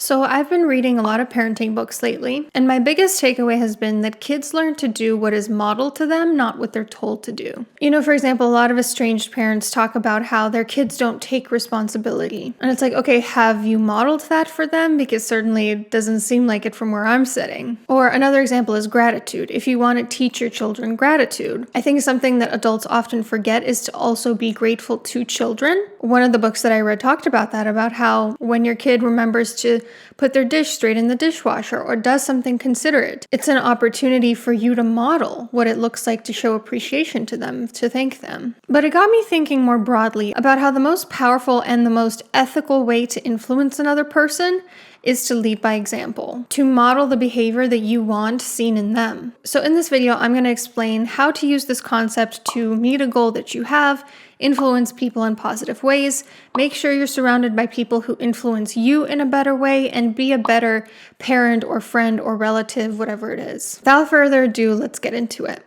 So, I've been reading a lot of parenting books lately, and my biggest takeaway has been that kids learn to do what is modeled to them, not what they're told to do. For example, a lot of estranged parents talk about how their kids don't take responsibility. And it's like, okay, have you modeled that for them? Because certainly it doesn't seem like it from where I'm sitting. Or another example is gratitude. If you want to teach your children gratitude, I think something that adults often forget is to also be grateful to children. One of the books that I read talked about that, about how when your kid remembers to put their dish straight in the dishwasher or does something considerate, it's an opportunity for you to model what it looks like to show appreciation to them, to thank them. But it got me thinking more broadly about how the most powerful and the most ethical way to influence another person is to lead by example, to model the behavior that you want seen in them. So in this video, I'm going to explain how to use this concept to meet a goal that you have, influence people in positive ways, make sure you're surrounded by people who influence you in a better way, and be a better parent or friend or relative, whatever it is. Without further ado, let's get into it.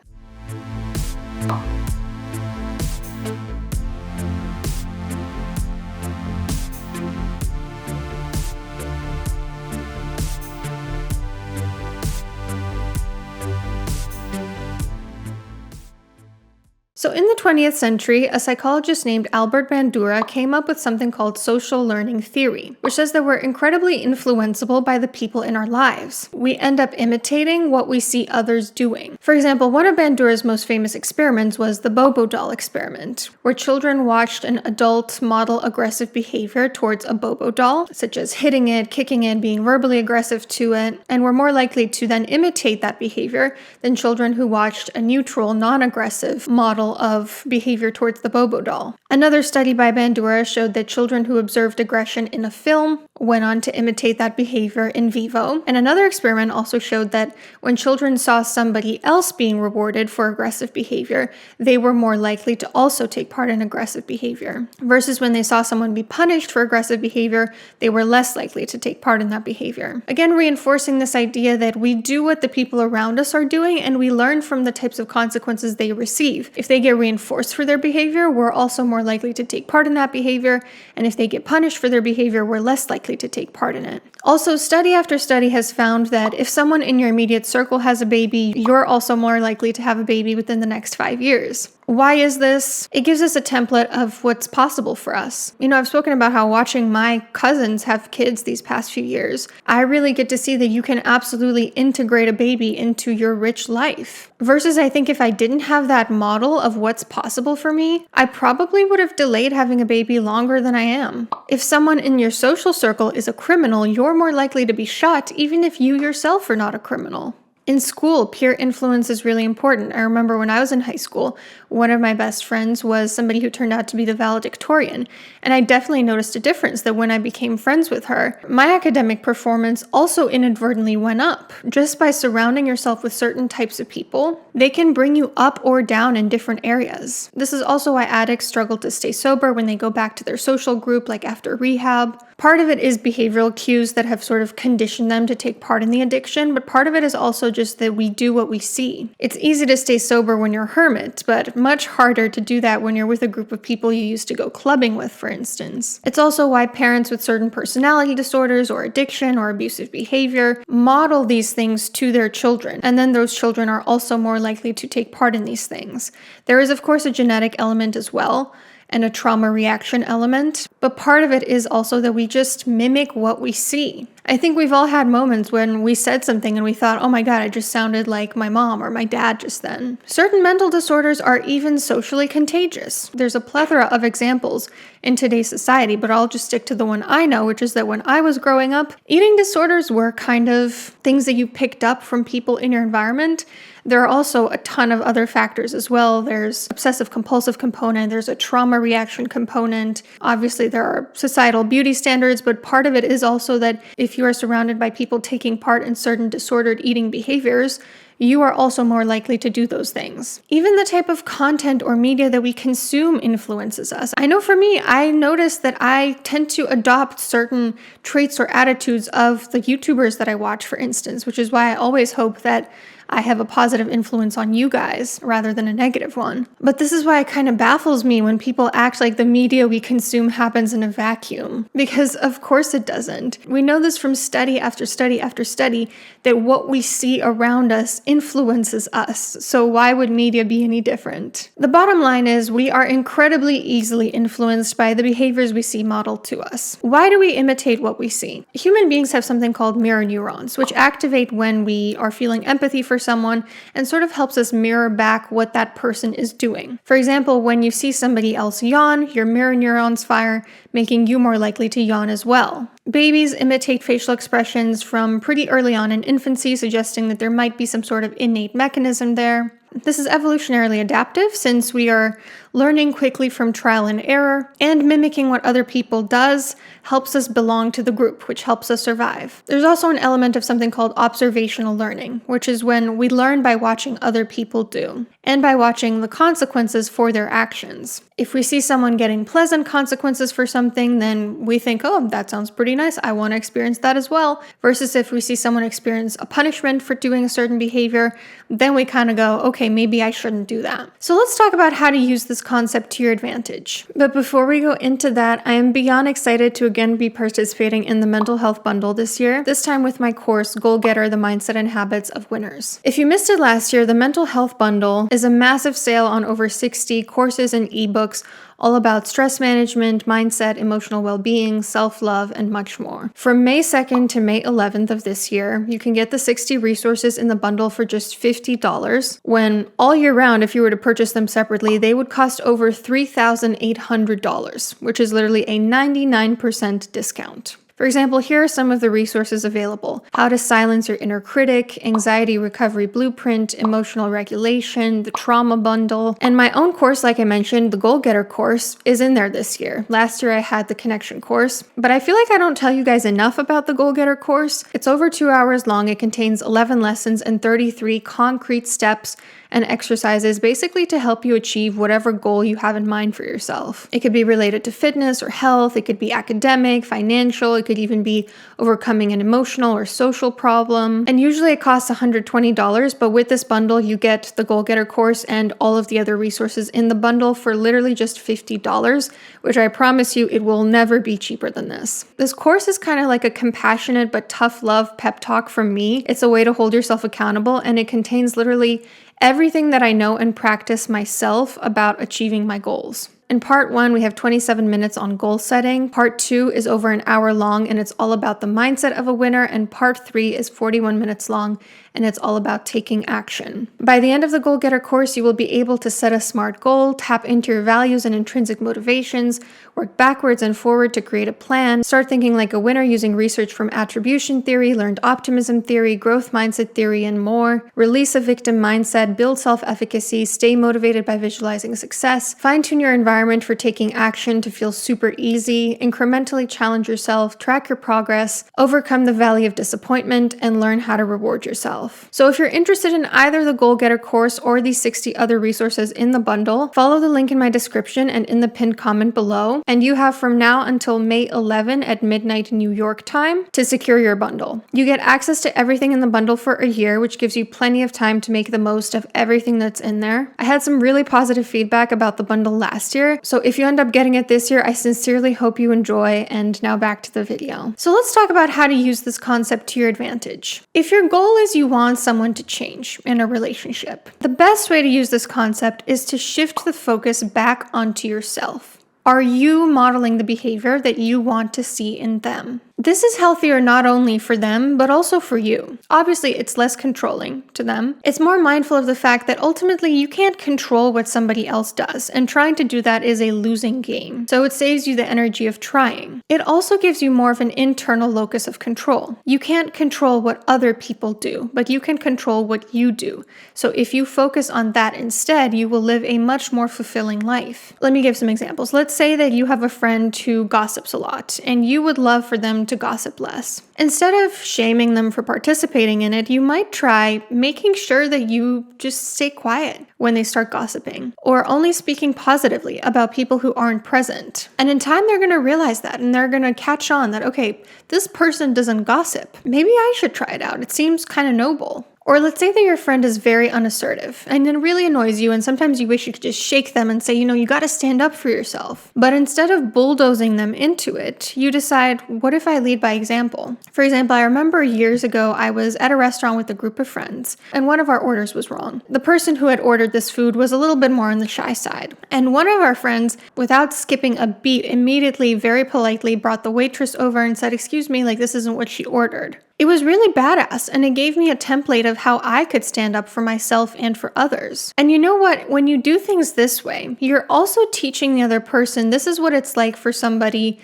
So in the 20th century, a psychologist named Albert Bandura came up with something called social learning theory, which says that we're incredibly influenceable by the people in our lives. We end up imitating what we see others doing. For example, one of Bandura's most famous experiments was the Bobo doll experiment, where children watched an adult model aggressive behavior towards a Bobo doll, such as hitting it, kicking it, being verbally aggressive to it, and were more likely to then imitate that behavior than children who watched a neutral, non-aggressive model of behavior towards the Bobo doll. Another study by Bandura showed that children who observed aggression in a film went on to imitate that behavior in vivo. And another experiment also showed that when children saw somebody else being rewarded for aggressive behavior, they were more likely to also take part in aggressive behavior. Versus when they saw someone be punished for aggressive behavior, they were less likely to take part in that behavior. Again, reinforcing this idea that we do what the people around us are doing and we learn from the types of consequences they receive. If they get reinforced for their behavior, we're also more likely to take part in that behavior. And if they get punished for their behavior, we're less likely to take part in it. Also, study after study has found that if someone in your immediate circle has a baby, you're also more likely to have a baby within the next 5 years. Why is this? It gives us a template of what's possible for us. I've spoken about how watching my cousins have kids these past few years, I really get to see that you can absolutely integrate a baby into your rich life. Versus I think if I didn't have that model of what's possible for me, I probably would have delayed having a baby longer than I am. If someone in your social circle is a criminal, you're more likely to be shot even if you yourself are not a criminal. In school, peer influence is really important. I remember when I was in high school, one of my best friends was somebody who turned out to be the valedictorian, and I definitely noticed a difference that when I became friends with her, my academic performance also inadvertently went up. Just by surrounding yourself with certain types of people, they can bring you up or down in different areas. This is also why addicts struggle to stay sober when they go back to their social group, like after rehab. Part of it is behavioral cues that have sort of conditioned them to take part in the addiction, but part of it is also just that we do what we see. It's easy to stay sober when you're a hermit, but much harder to do that when you're with a group of people you used to go clubbing with, for instance. It's also why parents with certain personality disorders or addiction or abusive behavior model these things to their children, and then those children are also more likely to take part in these things. There is, of course, a genetic element as well, and a trauma reaction element, but part of it is also that we just mimic what we see. I think we've all had moments when we said something and we thought, oh my God, I just sounded like my mom or my dad just then. Certain mental disorders are even socially contagious. There's a plethora of examples in today's society, but I'll just stick to the one I know, which is that when I was growing up, eating disorders were kind of things that you picked up from people in your environment. There are also a ton of other factors as well. There's obsessive compulsive component, there's a trauma reaction component. Obviously, there are societal beauty standards, but part of it is also that if you are surrounded by people taking part in certain disordered eating behaviors, you are also more likely to do those things. Even the type of content or media that we consume influences us. I know for me, I noticed that I tend to adopt certain traits or attitudes of the YouTubers that I watch, for instance, which is why I always hope that I have a positive influence on you guys rather than a negative one. But this is why it kind of baffles me when people act like the media we consume happens in a vacuum. Because of course it doesn't. We know this from study after study after study that what we see around us influences us. So why would media be any different? The bottom line is we are incredibly easily influenced by the behaviors we see modeled to us. Why do we imitate what we see? Human beings have something called mirror neurons, which activate when we are feeling empathy for someone and sort of helps us mirror back what that person is doing. For example, when you see somebody else yawn, your mirror neurons fire, making you more likely to yawn as well. Babies imitate facial expressions from pretty early on in infancy, suggesting that there might be some sort of innate mechanism there. This is evolutionarily adaptive since we are learning quickly from trial and error, and mimicking what other people does helps us belong to the group, which helps us survive. There's also an element of something called observational learning, which is when we learn by watching other people do, and by watching the consequences for their actions. If we see someone getting pleasant consequences for something, then we think, oh, that sounds pretty nice, I want to experience that as well. Versus if we see someone experience a punishment for doing a certain behavior, then we kind of go, okay, maybe I shouldn't do that. So let's talk about how to use this concept to your advantage. But before we go into that, I am beyond excited to again be participating in the mental health bundle this year, this time with my course, Goal Getter, the Mindset and Habits of Winners. If you missed it last year, the mental health bundle is a massive sale on over 60 courses and ebooks all about stress management, mindset, emotional well-being, self-love, and much more. From May 2nd to May 11th of this year, you can get the 60 resources in the bundle for just $50, when all year round, if you were to purchase them separately, they would cost over $3,800, which is literally a 99% discount. For example, here are some of the resources available: How to Silence Your Inner Critic, Anxiety Recovery Blueprint, Emotional Regulation, the Trauma Bundle, and my own course, like I mentioned, the Goal Getter course, is in there this year. Last year I had the Connection course, but I feel like I don't tell you guys enough about the Goal Getter course. It's over 2 hours long, it contains 11 lessons and 33 concrete steps and exercises basically to help you achieve whatever goal you have in mind for yourself. It could be related to fitness or health, it could be academic, financial, it could even be overcoming an emotional or social problem. And usually it costs $120, but with this bundle you get the Goal Getter course and all of the other resources in the bundle for literally just $50, which I promise you it will never be cheaper than this. This course is kind of like a compassionate but tough love pep talk from me. It's a way to hold yourself accountable, and it contains literally everything that I know and practice myself about achieving my goals. In part 1, we have 27 minutes on goal setting. Part 2 is over an hour long, and it's all about the mindset of a winner. And part 3 is 41 minutes long, and it's all about taking action. By the end of the Goal Getter course, you will be able to set a SMART goal, tap into your values and intrinsic motivations, work backwards and forward to create a plan, start thinking like a winner using research from attribution theory, learned optimism theory, growth mindset theory, and more, release a victim mindset, build self-efficacy, stay motivated by visualizing success, fine-tune your environment for taking action to feel super easy, incrementally challenge yourself, track your progress, overcome the valley of disappointment, and learn how to reward yourself. So if you're interested in either the Goal Getter course or the 60 other resources in the bundle, follow the link in my description and in the pinned comment below, and you have from now until May 11 at midnight New York time to secure your bundle. You get access to everything in the bundle for a year, which gives you plenty of time to make the most of everything that's in there. I had some really positive feedback about the bundle last year, so if you end up getting it this year, I sincerely hope you enjoy. And now back to the video. So let's talk about how to use this concept to your advantage. If your goal is you want someone to change in a relationship, the best way to use this concept is to shift the focus back onto yourself. Are you modeling the behavior that you want to see in them? This is healthier not only for them, but also for you. Obviously, it's less controlling to them. It's more mindful of the fact that ultimately you can't control what somebody else does, and trying to do that is a losing game. So it saves you the energy of trying. It also gives you more of an internal locus of control. You can't control what other people do, but you can control what you do. So if you focus on that instead, you will live a much more fulfilling life. Let me give some examples. Let's say that you have a friend who gossips a lot, and you would love for them to gossip less. Instead of shaming them for participating in it, you might try making sure that you just stay quiet when they start gossiping, or only speaking positively about people who aren't present. And in time, they're going to realize that, and they're going to catch on that, okay, this person doesn't gossip. Maybe I should try it out. It seems kind of noble. Or let's say that your friend is very unassertive and it really annoys you, and sometimes you wish you could just shake them and say, you got to stand up for yourself. But instead of bulldozing them into it, you decide, what if I lead by example? For example, I remember years ago I was at a restaurant with a group of friends, and one of our orders was wrong. The person who had ordered this food was a little bit more on the shy side. And one of our friends, without skipping a beat, immediately, very politely brought the waitress over and said, "Excuse me, this isn't what she ordered." It was really badass, and it gave me a template of how I could stand up for myself and for others. And you know what? When you do things this way, you're also teaching the other person this is what it's like for somebody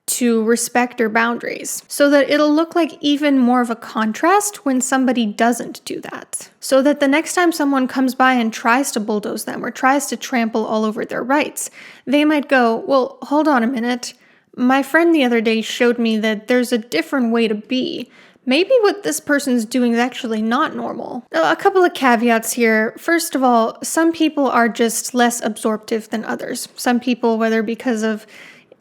to respect your boundaries, so that it'll look like even more of a contrast when somebody doesn't do that. So that the next time someone comes by and tries to bulldoze them or tries to trample all over their rights, they might go, "Well, hold on a minute. My friend the other day showed me that there's a different way to be. Maybe what this person's doing is actually not normal." Now, a couple of caveats here. First of all, some people are just less absorptive than others. Some people, whether because of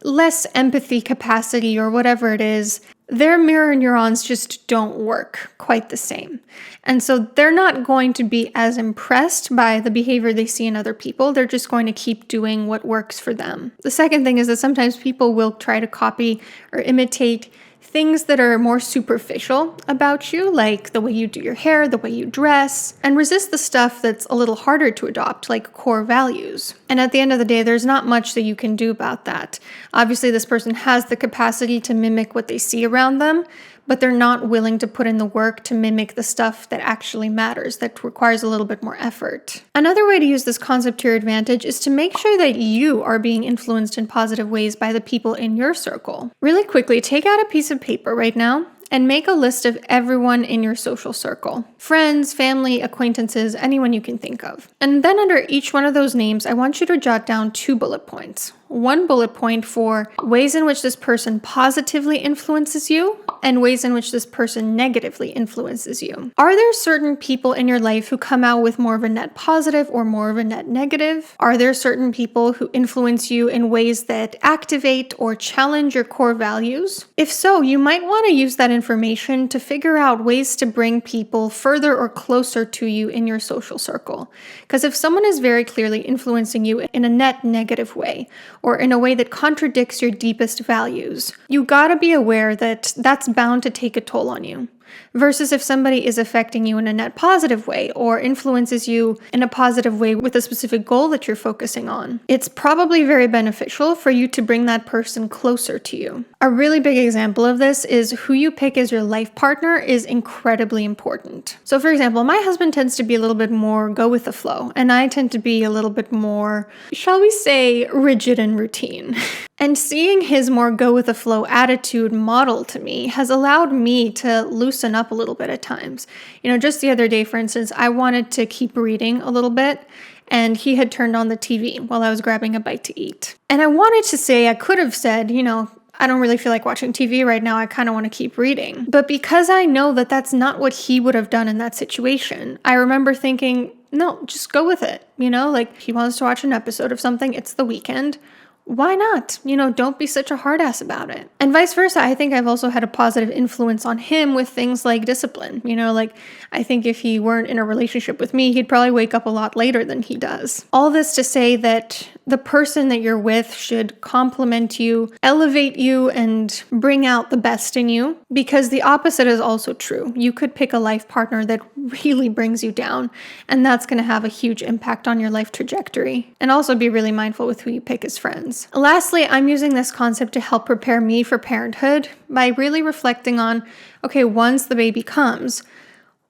less empathy capacity or whatever it is, their mirror neurons just don't work quite the same. And so they're not going to be as impressed by the behavior they see in other people. They're just going to keep doing what works for them. The second thing is that sometimes people will try to copy or imitate things that are more superficial about you, like the way you do your hair, the way you dress, and resist the stuff that's a little harder to adopt, like core values. And at the end of the day, there's not much that you can do about that. Obviously, this person has the capacity to mimic what they see around them, but they're not willing to put in the work to mimic the stuff that actually matters, that requires a little bit more effort. Another way to use this concept to your advantage is to make sure that you are being influenced in positive ways by the people in your circle. Really quickly, take out a piece of paper right now and make a list of everyone in your social circle. Friends, family, acquaintances, anyone you can think of. And then under each one of those names, I want you to jot down 2 bullet points. One bullet point for ways in which this person positively influences you and ways in which this person negatively influences you. Are there certain people in your life who come out with more of a net positive or more of a net negative? Are there certain people who influence you in ways that activate or challenge your core values? If so, you might want to use that information to figure out ways to bring people further or closer to you in your social circle. Because if someone is very clearly influencing you in a net negative way, or in a way that contradicts your deepest values, you gotta be aware that that's bound to take a toll on you. Versus if somebody is affecting you in a net positive way or influences you in a positive way with a specific goal that you're focusing on, it's probably very beneficial for you to bring that person closer to you. A really big example of this is who you pick as your life partner is incredibly important. So for example, my husband tends to be a little bit more go with the flow, and I tend to be a little bit more, shall we say, rigid and routine. And seeing his more go with the flow attitude modeled to me has allowed me to loosen up a little bit at times. Just the other day, for instance, I wanted to keep reading a little bit, and he had turned on the TV while I was grabbing a bite to eat. And I could have said, I don't really feel like watching TV right now. I kind of want to keep reading. But because I know that that's not what he would have done in that situation, I remember thinking, no, just go with it. He wants to watch an episode of something. It's the weekend. Why not? Don't be such a hard ass about it. And vice versa, I think I've also had a positive influence on him with things like discipline. I think if he weren't in a relationship with me, he'd probably wake up a lot later than he does. All this to say that the person that you're with should complement you, elevate you, and bring out the best in you, because the opposite is also true. You could pick a life partner that really brings you down, and that's going to have a huge impact on your life trajectory. And also be really mindful with who you pick as friends. Lastly, I'm using this concept to help prepare me for parenthood by really reflecting on, okay, once the baby comes,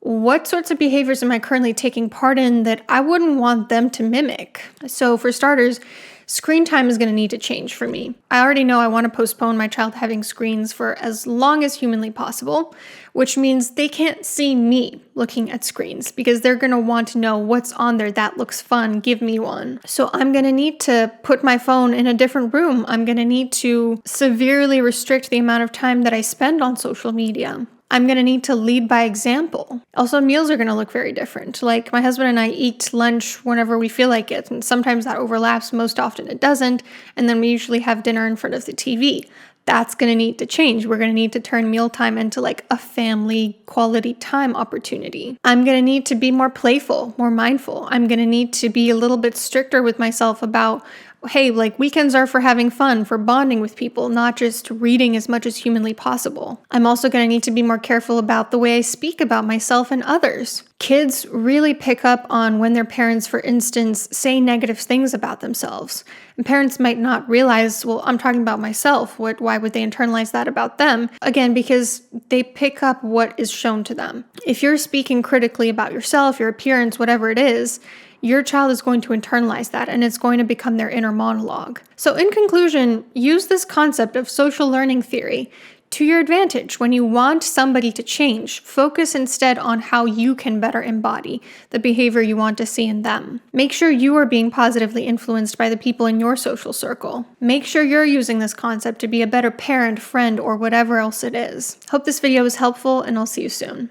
what sorts of behaviors am I currently taking part in that I wouldn't want them to mimic? So for starters, screen time is going to need to change for me. I already know I want to postpone my child having screens for as long as humanly possible, which means they can't see me looking at screens because they're going to want to know what's on there. That looks fun. Give me one. So I'm going to need to put my phone in a different room. I'm going to need to severely restrict the amount of time that I spend on social media. I'm going to need to lead by example. Also, meals are going to look very different. Like my husband and I eat lunch whenever we feel like it, and sometimes that overlaps, most often it doesn't, and then we usually have dinner in front of the TV. That's going to need to change. We're going to need to turn mealtime into like a family quality time opportunity. I'm going to need to be more playful, more mindful. I'm going to need to be a little bit stricter with myself about, hey, like weekends are for having fun, for bonding with people, not just reading as much as humanly possible. I'm also going to need to be more careful about the way I speak about myself and others. Kids really pick up on when their parents, for instance, say negative things about themselves. And parents might not realize, well, I'm talking about myself. Why would they internalize that about them? Again, because they pick up what is shown to them. If you're speaking critically about yourself, your appearance, whatever it is, your child is going to internalize that and it's going to become their inner monologue. So in conclusion, use this concept of social learning theory to your advantage. When you want somebody to change, focus instead on how you can better embody the behavior you want to see in them. Make sure you are being positively influenced by the people in your social circle. Make sure you're using this concept to be a better parent, friend, or whatever else it is. Hope this video was helpful, and I'll see you soon.